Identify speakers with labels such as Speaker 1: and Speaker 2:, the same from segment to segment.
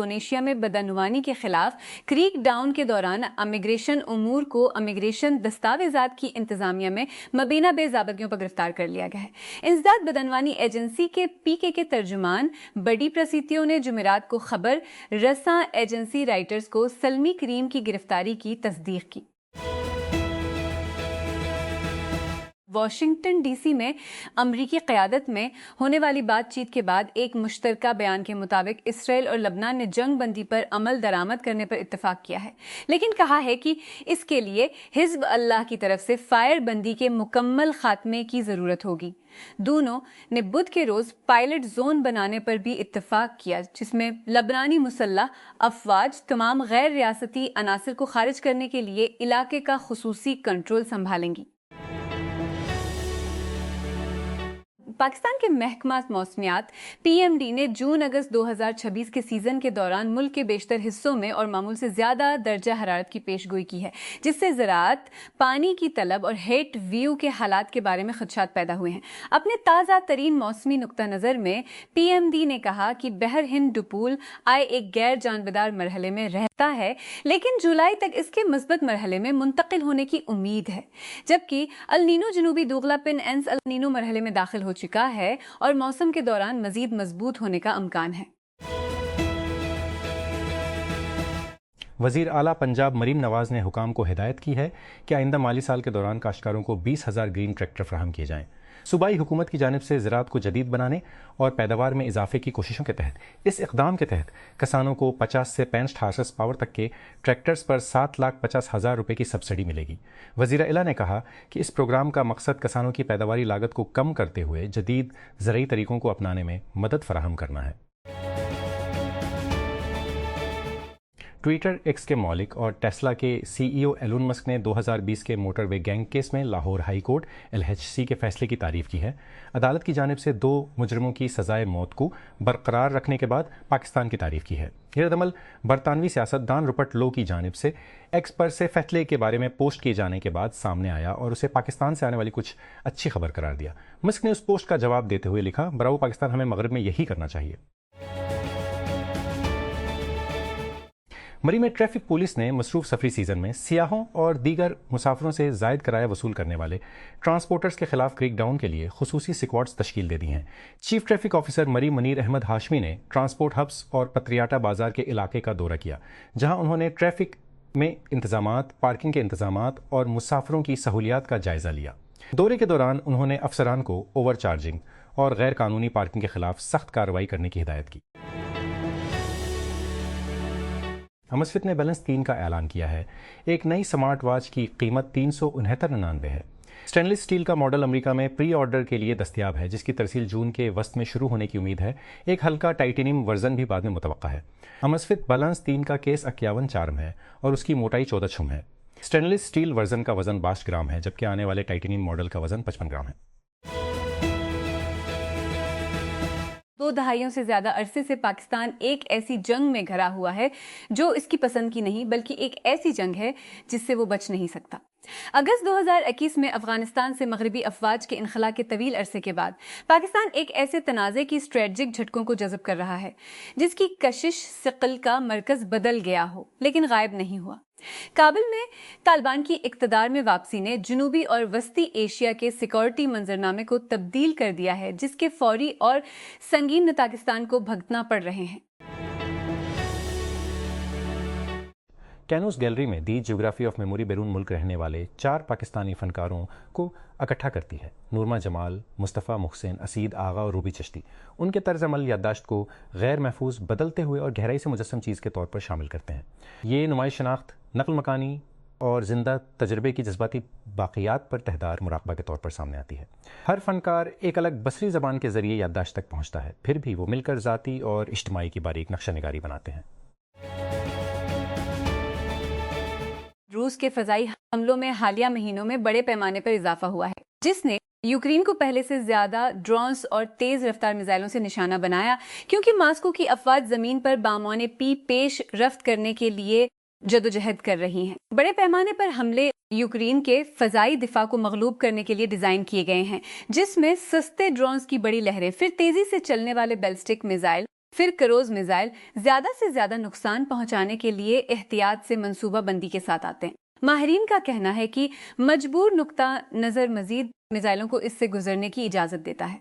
Speaker 1: پیلوپونیشیا میں بدعنوانی کے خلاف کریک ڈاؤن کے دوران امیگریشن امور کو امیگریشن دستاویزات کی انتظامیہ میں مبینہ بے ضابطگیوں پر گرفتار کر لیا گیا ہے۔ انسداد بدعنوانی ایجنسی کے PK کے ترجمان بڑی پرسیتیوں نے جمعرات کو خبر رساں ایجنسی رائٹرز کو سلمی کریم کی گرفتاری کی تصدیق کی۔ واشنگٹن ڈی سی میں امریکی قیادت میں ہونے والی بات چیت کے بعد ایک مشترکہ بیان کے مطابق اسرائیل اور لبنان نے جنگ بندی پر عمل درآمد کرنے پر اتفاق کیا ہے، لیکن کہا ہے کہ اس کے لیے حزب اللہ کی طرف سے فائر بندی کے مکمل خاتمے کی ضرورت ہوگی۔ دونوں نے بدھ کے روز پائلٹ زون بنانے پر بھی اتفاق کیا، جس میں لبنانی مسلح افواج تمام غیر ریاستی عناصر کو خارج کرنے کے لیے علاقے کا خصوصی کنٹرول سنبھالیں گی۔ پاکستان کے محکمہ موسمیات PMD نے جون اگست 2026 کے سیزن کے دوران ملک کے بیشتر حصوں میں اور معمول سے زیادہ درجہ حرارت کی پیش گوئی کی ہے، جس سے زراعت، پانی کی طلب اور ہیٹ ویو کے حالات کے بارے میں خدشات پیدا ہوئے ہیں۔ اپنے تازہ ترین موسمی نقطہ نظر میں PMD نے کہا کہ بحر ہند ڈپول آئے ایک غیر جانبدار مرحلے میں رہتا ہے، لیکن جولائی تک اس کے مثبت مرحلے میں منتقل ہونے کی امید ہے، جبکہ النینو جنوبی دوغلا پن اینس النینو مرحلے میں داخل ہو چکا ہے اور موسم کے دوران مزید مضبوط ہونے کا امکان ہے۔
Speaker 2: وزیر اعلیٰ پنجاب مریم نواز نے حکام کو ہدایت کی ہے کہ آئندہ مالی سال کے دوران کاشتکاروں کو 20,000 گرین ٹریکٹر فراہم کیے جائیں۔ صوبائی حکومت کی جانب سے زراعت کو جدید بنانے اور پیداوار میں اضافے کی کوششوں کے تحت اس اقدام کے تحت کسانوں کو 50 سے 65 ہارس پاور تک کے ٹریکٹرز پر 7,50,000 روپے کی سبسڈی ملے گی۔ وزیر اعلیٰ نے کہا کہ اس پروگرام کا مقصد کسانوں کی پیداواری لاگت کو کم کرتے ہوئے جدید زرعی طریقوں کو اپنانے میں مدد فراہم کرنا ہے۔ ٹویٹر ایکس کے مالک اور ٹیسلا کے CEO ایلون مسک نے 2020 کے موٹر وے گینگ کیس میں لاہور ہائی کورٹ LHC کے فیصلے کی تعریف کی ہے۔ عدالت کی جانب سے 2 مجرموں کی سزائے موت کو برقرار رکھنے کے بعد پاکستان کی تعریف کی ہے۔ یہ رد عمل برطانوی سیاستدان رپرٹ لو کی جانب سے ایکس پر سے فیصلے کے بارے میں پوسٹ کیے جانے کے بعد سامنے آیا اور اسے پاکستان سے آنے والی کچھ اچھی خبر قرار دیا۔ مسک نے اس پوسٹ کا جواب دیتے ہوئے لکھا، براو پاکستان ہمیں مغرب میں یہی کرنا چاہیے۔ مری میں ٹریفک پولیس نے مصروف سفری سیزن میں سیاحوں اور دیگر مسافروں سے زائد کرایہ وصول کرنے والے ٹرانسپورٹرز کے خلاف کریک ڈاؤن کے لیے خصوصی سکواڈز تشکیل دے دی ہیں۔ چیف ٹریفک آفیسر مری منیر احمد ہاشمی نے ٹرانسپورٹ ہبس اور پتریاٹا بازار کے علاقے کا دورہ کیا، جہاں انہوں نے ٹریفک میں انتظامات، پارکنگ کے انتظامات اور مسافروں کی سہولیات کا جائزہ لیا۔ دورے کے دوران انہوں نے افسران کو اوور چارجنگ اور غیر قانونی پارکنگ کے خلاف سخت کارروائی کرنے کی ہدایت کی۔ امسفت نے بیلنس 3 کا اعلان کیا ہے۔ ایک نئی سمارٹ واچ کی قیمت 369.99 ہے۔ سٹینلیس اسٹیل کا ماڈل امریکہ میں پری آرڈر کے لیے دستیاب ہے، جس کی ترسیل جون کے وسط میں شروع ہونے کی امید ہے۔ ایک ہلکا ٹائٹینیم ورژن بھی بعد میں متوقع ہے۔ امسفت بیلنس 3 کا کیس 51 چارم ہے اور اس کی موٹائی 14 چھم ہے۔ سٹینلیس اسٹیل ورژن کا وزن 62 گرام ہے، جبکہ آنے والے ٹائٹینیم ماڈل کا وزن 55 گرام ہے۔
Speaker 1: 2 دہائیوں سے زیادہ عرصے سے پاکستان ایک ایسی جنگ میں گھرا ہوا ہے جو اس کی پسند کی نہیں، بلکہ ایک ایسی جنگ ہے جس سے وہ بچ نہیں سکتا۔ اگست 2021 میں افغانستان سے مغربی افواج کے انخلاء کے طویل عرصے کے بعد پاکستان ایک ایسے تنازع کی اسٹریٹجک جھٹکوں کو جذب کر رہا ہے جس کی کشش ثقل کا مرکز بدل گیا ہو لیکن غائب نہیں ہوا۔ کابل میں طالبان کی اقتدار میں واپسی نے جنوبی اور وسطی ایشیا کے سیکورٹی منظرنامے کو تبدیل کر دیا ہے، جس کے فوری اور سنگین نتائج پاکستان کو بھگتنا پڑ رہے ہیں۔
Speaker 2: کینوس گیلری میں دی جیوگرافی آف میموری بیرون ملک رہنے والے 4 پاکستانی فنکاروں کو اکٹھا کرتی ہے۔ نورما جمال، مصطفیٰ محسن، اسید آغا اور روبی چشتی ان کے طرز عمل یادداشت کو غیر محفوظ، بدلتے ہوئے اور گہرائی سے مجسم چیز کے طور پر شامل کرتے ہیں۔ یہ نمائش شناخت، نقل مکانی اور زندہ تجربے کی جذباتی باقیات پر تہدار مراقبہ کے طور پر سامنے آتی ہے۔ ہر فنکار ایک الگ بصری زبان کے ذریعے یادداشت تک پہنچتا ہے، پھر بھی وہ مل کر ذاتی اور اجتماعی کی باریک نقشہ نگاری بناتے ہیں۔
Speaker 1: روس کے فضائی حملوں میں حالیہ مہینوں میں بڑے پیمانے پر اضافہ ہوا ہے، جس نے یوکرین کو پہلے سے زیادہ ڈرونز اور تیز رفتار میزائلوں سے نشانہ بنایا، کیونکہ ماسکو کی افواج زمین پر بامعنی پیش رفت کرنے کے لیے جدوجہد کر رہی ہیں۔ بڑے پیمانے پر حملے یوکرین کے فضائی دفاع کو مغلوب کرنے کے لیے ڈیزائن کیے گئے ہیں، جس میں سستے ڈرونز کی بڑی لہریں، پھر تیزی سے چلنے والے بیلسٹک میزائل پھر کروز میزائل زیادہ سے زیادہ نقصان پہنچانے کے لیے احتیاط سے منصوبہ بندی کے ساتھ آتے ہیں۔ ماہرین کا کہنا ہے کہ مجبور نقطہ نظر مزید میزائلوں کو اس سے گزرنے کی اجازت دیتا ہے۔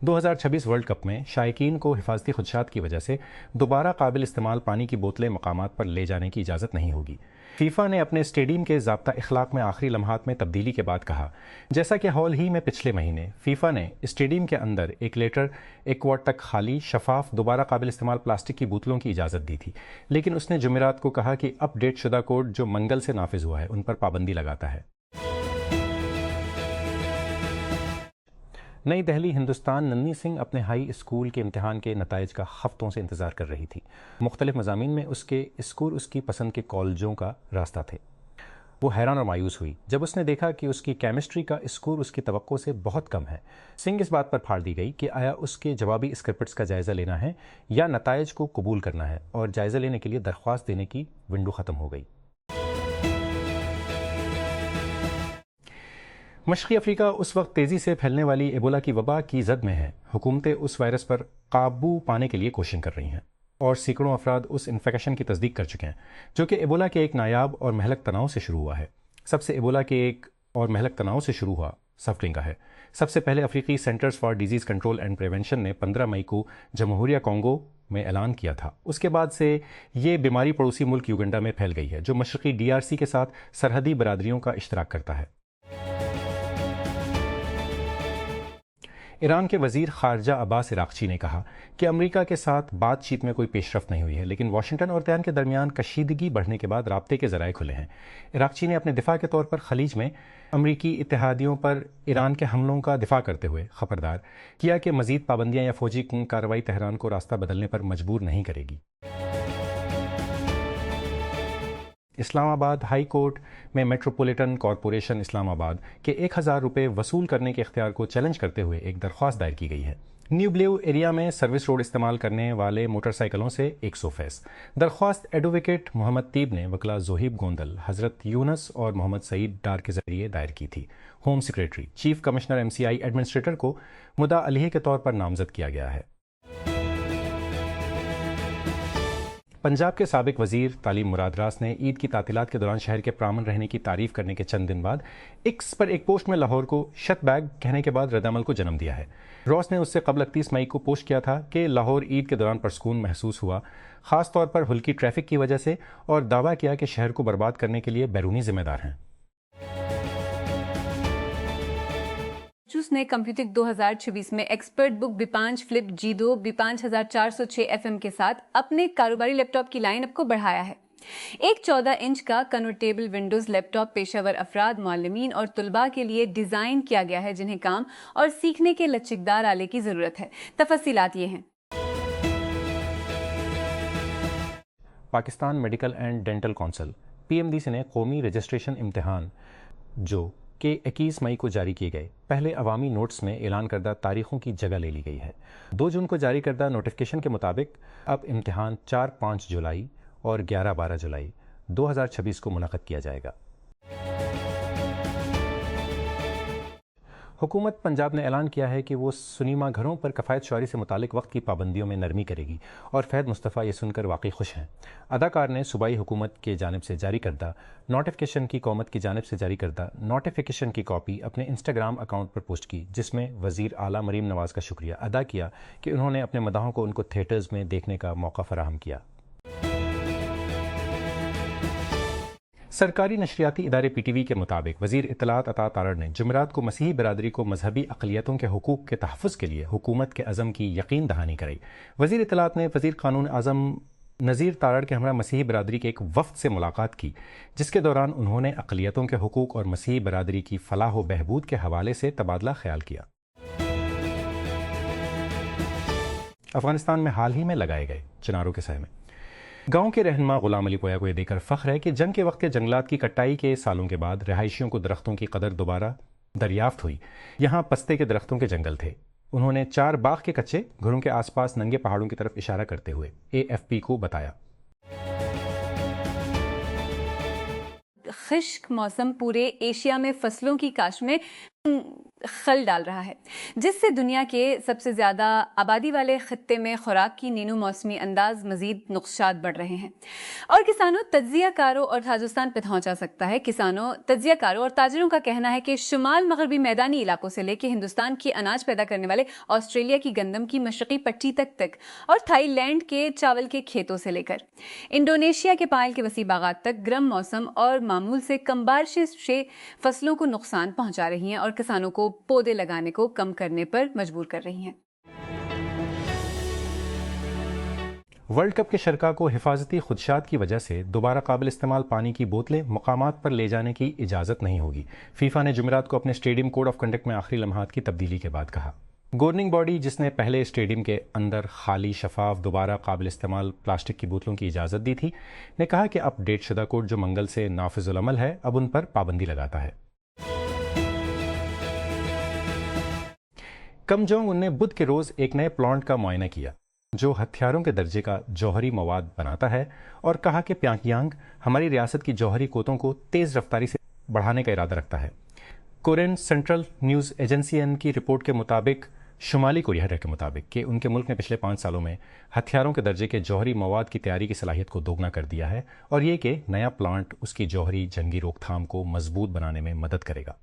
Speaker 2: 2026 ورلڈ کپ میں شائقین کو حفاظتی خدشات کی وجہ سے دوبارہ قابل استعمال پانی کی بوتلیں مقامات پر لے جانے کی اجازت نہیں ہوگی۔ فیفا نے اپنے اسٹیڈیم کے ضابطہ اخلاق میں آخری لمحات میں تبدیلی کے بعد کہا، جیسا کہ حال ہی میں پچھلے مہینے فیفا نے اسٹیڈیم کے اندر 1 لیٹر 1 کوارٹ تک خالی شفاف دوبارہ قابل استعمال پلاسٹک کی بوتلوں کی اجازت دی تھی، لیکن اس نے جمعرات کو کہا کہ اپ ڈیٹ شدہ کوڈ جو منگل سے نافذ ہوا ہے ان پر پابندی لگاتا ہے۔ نئی دہلی، ہندوستان۔ ننھی سنگھ اپنے ہائی اسکول کے امتحان کے نتائج کا ہفتوں سے انتظار کر رہی تھی۔ مختلف مضامین میں اس کے اسکور اس کی پسند کے کالجوں کا راستہ تھے۔ وہ حیران اور مایوس ہوئی جب اس نے دیکھا کہ اس کی کیمسٹری کا اسکور اس کی توقع سے بہت کم ہے۔ سنگھ اس بات پر پھاڑ دی گئی کہ آیا اس کے جوابی اسکرپٹس کا جائزہ لینا ہے یا نتائج کو قبول کرنا ہے، اور جائزہ لینے کے لیے درخواست دینے کی ونڈو ختم ہو گئی۔ مشرقی افریقہ اس وقت تیزی سے پھیلنے والی ایبولا کی وبا کی زد میں ہے۔ حکومتیں اس وائرس پر قابو پانے کے لیے کوششیں کر رہی ہیں، اور سینکڑوں افراد اس انفیکشن کی تصدیق کر چکے ہیں، جو کہ ایبولا کے ایک نایاب اور مہلک تناؤ سے شروع ہوا ہے۔ سب سے ایبولا کے ایک اور مہلک تناؤ سے شروع ہوا سفرنگ کا ہے۔ سب سے پہلے افریقی centres for disease control and prevention نے 15 مئی کو جمہوریہ کانگو میں اعلان کیا تھا۔ اس کے بعد سے یہ بیماری پڑوسی ملک یوگنڈا میں پھیل گئی ہے، جو مشرقی DRC کے ساتھ سرحدی برادریوں کا اشتراک کرتا ہے۔ ایران کے وزیر خارجہ عباس عراقچی نے کہا کہ امریکہ کے ساتھ بات چیت میں کوئی پیش رفت نہیں ہوئی ہے، لیکن واشنگٹن اور تہران کے درمیان کشیدگی بڑھنے کے بعد رابطے کے ذرائع کھلے ہیں۔ عراقچی نے اپنے دفاع کے طور پر خلیج میں امریکی اتحادیوں پر ایران کے حملوں کا دفاع کرتے ہوئے خبردار کیا کہ مزید پابندیاں یا فوجی کارروائی تہران کو راستہ بدلنے پر مجبور نہیں کرے گی۔ اسلام آباد ہائی کورٹ میں میٹروپولیٹن کارپوریشن اسلام آباد کے 1000 روپے وصول کرنے کے اختیار کو چیلنج کرتے ہوئے ایک درخواست دائر کی گئی ہے۔ نیو بلیو ایریا میں سروس روڈ استعمال کرنے والے موٹر سائیکلوں سے 100%۔ درخواست ایڈوکیٹ محمد طیب نے وکلاء زوہیب گوندل، حضرت یونس اور محمد سعید ڈار کے ذریعے دائر کی تھی۔ Home secretary, chief commissioner MCI administrator کو مدعا علیہ کے طور پر نامزد کیا گیا ہے۔ پنجاب کے سابق وزیر تعلیم مراد راس نے عید کی تعطیلات کے دوران شہر کے پرامن رہنے کی تعریف کرنے کے چند دن بعد ایکس پر ایک پوسٹ میں لاہور کو شت بیگ کہنے کے بعد رد عمل کو جنم دیا ہے۔ راس نے اس سے قبل 31 مئی کو پوسٹ کیا تھا کہ لاہور عید کے دوران پرسکون محسوس ہوا، خاص طور پر ہلکی ٹریفک کی وجہ سے، اور دعویٰ کیا کہ شہر کو برباد کرنے کے لیے بیرونی ذمہ دار ہیں۔
Speaker 1: نے کمپیوٹک 2026 میں ایکسپرٹ بک B5 flip G2 B5406 FM کے ساتھ اپنے کاروباری لیپ ٹاپ کی لائن اپ کو بڑھایا ہے۔ ایک 14 انچ کا کنورٹیبل ونڈوز لیپ ٹاپ پیشہ ور افراد، معلمین اور طلباء کے لیے ڈیزائن کیا گیا ہے جنہیں کام اور سیکھنے کے لچکدار آلے کی ضرورت ہے۔ تفصیلات یہ ہیں۔
Speaker 2: Pakistan medical and dental council PMDC نے قومی رجسٹریشن امتحان جو کہ 21 مئی کو جاری کیے گئے پہلے عوامی نوٹس میں اعلان کردہ تاریخوں کی جگہ لے لی گئی ہے۔ 2 جون کو جاری کردہ نوٹیفکیشن کے مطابق اب امتحان 4-5 جولائی اور 11-12 جولائی 2026 کو منعقد کیا جائے گا۔ حکومت پنجاب نے اعلان کیا ہے کہ وہ سنیما گھروں پر کفایت شعاری سے متعلق وقت کی پابندیوں میں نرمی کرے گی، اور فہد مصطفیٰ یہ سن کر واقعی خوش ہیں۔ اداکار نے صوبائی حکومت کی جانب سے جاری کردہ نوٹیفکیشن کی قومت کی جانب سے جاری کردہ نوٹیفکیشن کی کاپی اپنے انسٹاگرام اکاؤنٹ پر پوسٹ کی، جس میں وزیر اعلیٰ مریم نواز کا شکریہ ادا کیا کہ انہوں نے اپنے مداحوں کو ان کو تھیٹرز میں دیکھنے کا موقع فراہم کیا۔ سرکاری نشریاتی ادارے PTV کے مطابق وزیر اطلاعات عطا تارڑ نے جمعرات کو مسیحی برادری کو مذہبی اقلیتوں کے حقوق کے تحفظ کے لیے حکومت کے عزم کی یقین دہانی کرائی۔ وزیر اطلاعات نے وزیر قانون اعظم نذیر تارڑ کے ہمراہ مسیحی برادری کے ایک وفد سے ملاقات کی، جس کے دوران انہوں نے اقلیتوں کے حقوق اور مسیحی برادری کی فلاح و بہبود کے حوالے سے تبادلہ خیال کیا۔ افغانستان میں حال ہی میں لگائے گئے چناروں کے سائے میں گاؤں کے رہنما غلام علی پویا کو یہ دیکھ کر فخر ہے کہ جنگ کے وقت کے جنگلات کی کٹائی کے سالوں کے بعد رہائشیوں کو درختوں کی قدر دوبارہ دریافت ہوئی۔ یہاں پستے کے درختوں کے جنگل تھے۔ انہوں نے 4 باغ کے کچے گھروں کے آس پاس ننگے پہاڑوں کی طرف اشارہ کرتے ہوئے AFP کو بتایا۔
Speaker 1: خشک موسم پورے ایشیا میں فصلوں کی کاشت میں خل ڈال رہا ہے، جس سے دنیا کے سب سے زیادہ آبادی والے خطے میں خوراک کی نینو موسمی انداز مزید نقصات بڑھ رہے ہیں اور کسانوں، تجزیہ کاروں اور تاجرستان پہ دھونچ آ سکتا ہے۔ کسانوں، تجزیہ کاروں اور تاجروں کا کہنا ہے کہ شمال مغربی میدانی علاقوں سے لے کے ہندوستان کی اناج پیدا کرنے والے آسٹریلیا کی گندم کی مشرقی پٹی تک اور تھائی لینڈ کے چاول کے کھیتوں سے لے کر انڈونیشیا کے پائل کے وسیع باغات تک گرم موسم اور معمول سے کم بارشیں فصلوں کو نقصان پہنچا رہی ہیں اور کسانوں کو پودے لگانے کو کم کرنے پر مجبور کر رہی ہیں۔
Speaker 2: ورلڈ کپ کے شرکاء کو حفاظتی خدشات کی وجہ سے دوبارہ قابل استعمال پانی کی بوتلیں مقامات پر لے جانے کی اجازت نہیں ہوگی۔ فیفا نے جمعرات کو اپنے اسٹیڈیم کوڈ آف کنڈکٹ میں آخری لمحات کی تبدیلی کے بعد کہا۔ گورننگ باڈی، جس نے پہلے اسٹیڈیم کے اندر خالی شفاف دوبارہ قابل استعمال پلاسٹک کی بوتلوں کی اجازت دی تھی، نے کہا کہ اپ ڈیٹ شدہ کوڈ، جو منگل سے نافذ العمل ہے، اب ان پر پابندی لگاتا ہے۔ کم جونگ ان نے بدھ کے روز ایک نئے پلانٹ کا معائنہ کیا جو ہتھیاروں کے درجے کا جوہری مواد بناتا ہے اور کہا کہ پیانگ یانگ ہماری ریاست کی جوہری قوتوں کو تیز رفتاری سے بڑھانے کا ارادہ رکھتا ہے۔ کورین سینٹرل نیوز ایجنسی ان کی رپورٹ کے مطابق، شمالی کوریا کے مطابق، کہ ان کے ملک نے پچھلے 5 سالوں میں ہتھیاروں کے درجے کے جوہری مواد کی تیاری کی صلاحیت کو دوگنا کر دیا ہے، اور یہ کہ نیا پلانٹ اس کی جوہری جنگی روک تھام کو مضبوط بنانے میں مدد کرے گا۔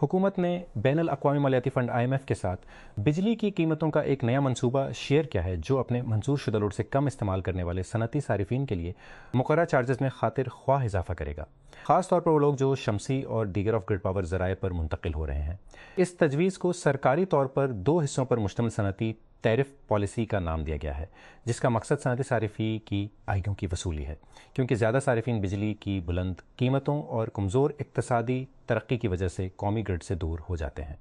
Speaker 2: حکومت نے بین الاقوامی مالیاتی فنڈ IMF کے ساتھ بجلی کی قیمتوں کا ایک نیا منصوبہ شیئر کیا ہے جو اپنے منظور شدہ لوڈ سے کم استعمال کرنے والے صنعتی صارفین کے لیے مقررہ چارجز میں خاطر خواہ اضافہ کرے گا، خاص طور پر وہ لوگ جو شمسی اور دیگر آف گرڈ پاور ذرائع پر منتقل ہو رہے ہیں۔ اس تجویز کو سرکاری طور پر 2 حصوں پر مشتمل صنعتی ٹیرف پالیسی کا نام دیا گیا ہے، جس کا مقصد صنعتی صارفین کی آئیوں کی وصولی ہے، کیونکہ زیادہ صارفین بجلی کی بلند قیمتوں اور کمزور اقتصادی ترقی کی وجہ سے قومی گرڈ سے دور ہو جاتے ہیں۔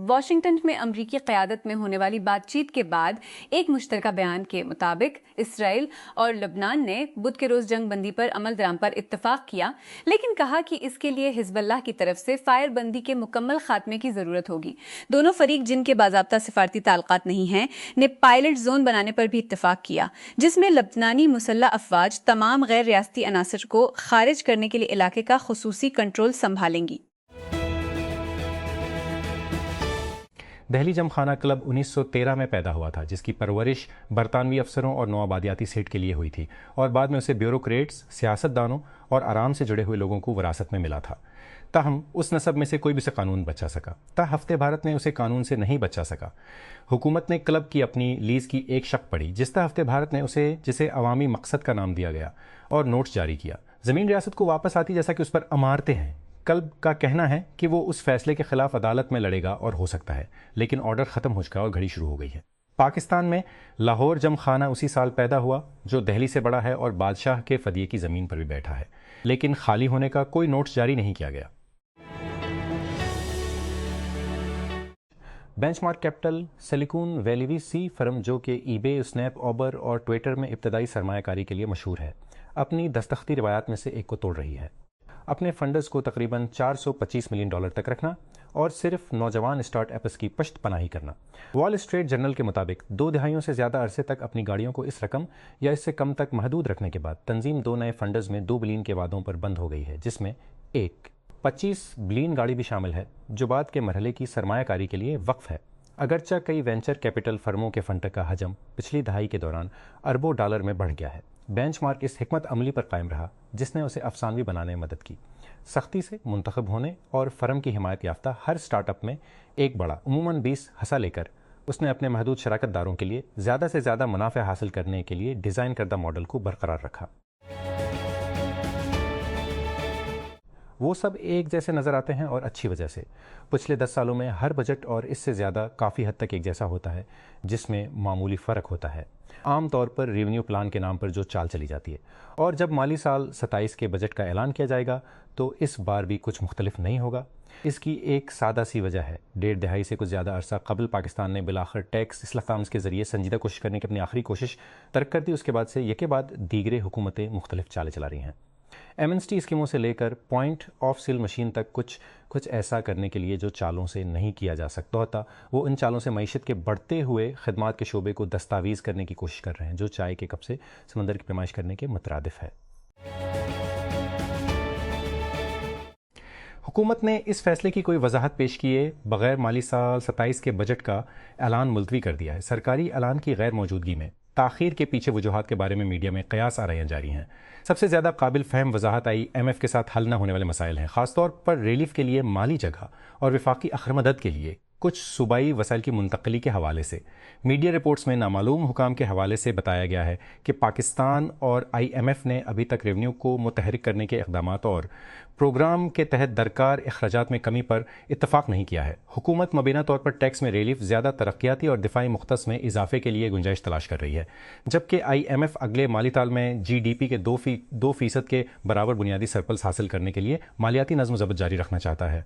Speaker 1: واشنگٹن میں امریکی قیادت میں ہونے والی بات چیت کے بعد ایک مشترکہ بیان کے مطابق اسرائیل اور لبنان نے بدھ کے روز جنگ بندی پر عمل درآمد پر اتفاق کیا، لیکن کہا کہ اس کے لیے حزب اللہ کی طرف سے فائر بندی کے مکمل خاتمے کی ضرورت ہوگی۔ دونوں فریق، جن کے باضابطہ سفارتی تعلقات نہیں ہیں، نے پائلٹ زون بنانے پر بھی اتفاق کیا، جس میں لبنانی مسلح افواج تمام غیر ریاستی عناصر کو خارج کرنے کے لیے علاقے کا خصوصی کنٹرول سنبھالیں گی۔
Speaker 2: دہلی جم خانہ کلب 1913 میں پیدا ہوا تھا، جس کی پرورش برطانوی افسروں اور نوآبادیاتی سیٹ کے لیے ہوئی تھی، اور بعد میں اسے بیوروکریٹس، سیاست دانوں اور آرام سے جڑے ہوئے لوگوں کو وراثت میں ملا تھا۔ تاہم اس نسب میں سے کوئی بھی اسے قانون بچا سکا، ہفتے بھارت نے اسے قانون سے نہیں بچا سکا۔ حکومت نے کلب کی اپنی لیز کی ایک شق پڑھی، جس ہفتے بھارت نے جسے عوامی مقصد کا نام دیا گیا، اور نوٹس جاری کیا۔ زمین ریاست کو واپس آتی جیسا کہ اس پر عمارتیں ہیں۔ کلب کا کہنا ہے کہ وہ اس فیصلے کے خلاف عدالت میں لڑے گا، اور ہو سکتا ہے، لیکن آرڈر ختم ہو چکا اور گھڑی شروع ہو گئی ہے۔ پاکستان میں لاہور جم خانہ اسی سال پیدا ہوا، جو دہلی سے بڑا ہے اور بادشاہ کے فدیے کی زمین پر بھی بیٹھا ہے، لیکن خالی ہونے کا کوئی نوٹس جاری نہیں کیا گیا۔ Bench mark capital Silicon Valley VC فرم، جو کہ ای بے، اسنیپ، اوبر اور ٹویٹر میں ابتدائی سرمایہ کاری کے لیے مشہور ہے، اپنی دستخطی روایات میں سے ایک کو توڑ رہی ہے۔ اپنے فنڈز کو تقریباً $425 ملین تک رکھنا اور صرف نوجوان اسٹارٹ اپس کی پشت پناہی کرنا۔ وال اسٹریٹ جرنل کے مطابق 2 دہائیوں سے زیادہ عرصے تک اپنی گاڑیوں کو اس رقم یا اس سے کم تک محدود رکھنے کے بعد تنظیم 2 نئے فنڈز میں $2 بلین کے وعدوں پر بند ہو گئی ہے، جس میں ایک 25 بلین گاڑی بھی شامل ہے، جو بعد کے مرحلے کی سرمایہ کاری کے لیے وقف ہے۔ اگرچہ کئی وینچر کیپٹل فرموں کے فنڈ کا حجم پچھلی دہائی کے دوران اربوں ڈالر میں بڑھ گیا ہے۔ بینچ مارک اس حکمت عملی پر قائم رہا جس نے اسے افسانوی بنانے میں مدد کی، سختی سے منتخب ہونے اور فرم کی حمایت یافتہ ہر سٹارٹ اپ میں ایک بڑا، عموماً 20 حصہ لے کر اس نے اپنے محدود شراکت داروں کے لیے زیادہ سے زیادہ منافع حاصل کرنے کے لیے ڈیزائن کردہ ماڈل کو برقرار رکھا۔ وہ سب ایک جیسے نظر آتے ہیں اور اچھی وجہ سے۔ پچھلے 10 سالوں میں ہر بجٹ اور اس سے زیادہ کافی حد تک ایک جیسا ہوتا ہے، جس میں معمولی فرق ہوتا ہے، عام طور پر ریونیو پلان کے نام پر جو چال چلی جاتی ہے۔ اور جب مالی سال 27 کے بجٹ کا اعلان کیا جائے گا تو اس بار بھی کچھ مختلف نہیں ہوگا۔ اس کی ایک سادہ سی وجہ ہے، 1.5 دہائی سے کچھ زیادہ عرصہ قبل پاکستان نے بالآخر ٹیکس اصلاحات کے ذریعے سنجیدہ کوشش کرنے کی اپنی آخری کوشش ترک کر دی۔ اس کے بعد سے یکے بعد دیگر حکومتیں مختلف چالیں چلا رہی ہیں۔ MNST اسکیموں سے لے کر پوائنٹ آف سیل مشین تک کچھ ایسا کرنے کے لیے جو چالوں سے نہیں کیا جا سکتا ہوتا، وہ ان چالوں سے معیشت کے بڑھتے ہوئے خدمات کے شعبے کو دستاویز کرنے کی کوشش کر رہے ہیں، جو چائے کے کپ سے سمندر کی پیمائش کرنے کے مترادف ہے۔ حکومت نے اس فیصلے کی کوئی وضاحت پیش کیے بغیر مالی سال 27 کے بجٹ کا اعلان ملتوی کر دیا ہے۔ سرکاری اعلان کی غیر موجودگی میں تاخیر کے پیچھے وجوہات کے بارے میں میڈیا میں قیاس آرائیاں جاری ہیں۔ سب سے زیادہ قابل فہم وضاحت IMF کے ساتھ حل نہ ہونے والے مسائل ہیں، خاص طور پر ریلیف کے لیے مالی جگہ اور وفاقی اخرمدد کے لیے کچھ صوبائی وسائل کی منتقلی کے حوالے سے۔ میڈیا رپورٹس میں نامعلوم حکام کے حوالے سے بتایا گیا ہے کہ پاکستان اور IMF نے ابھی تک ریونیو کو متحرک کرنے کے اقدامات اور پروگرام کے تحت درکار اخراجات میں کمی پر اتفاق نہیں کیا ہے۔ حکومت مبینہ طور پر ٹیکس میں ریلیف، زیادہ ترقیاتی اور دفاعی مختص میں اضافے کے لیے گنجائش تلاش کر رہی ہے، جبکہ IMF اگلے مالی سال میں GDP کے 2% کے برابر بنیادی سرپلس حاصل کرنے کے لیے مالیاتی نظم و ضبط جاری رکھنا چاہتا ہے۔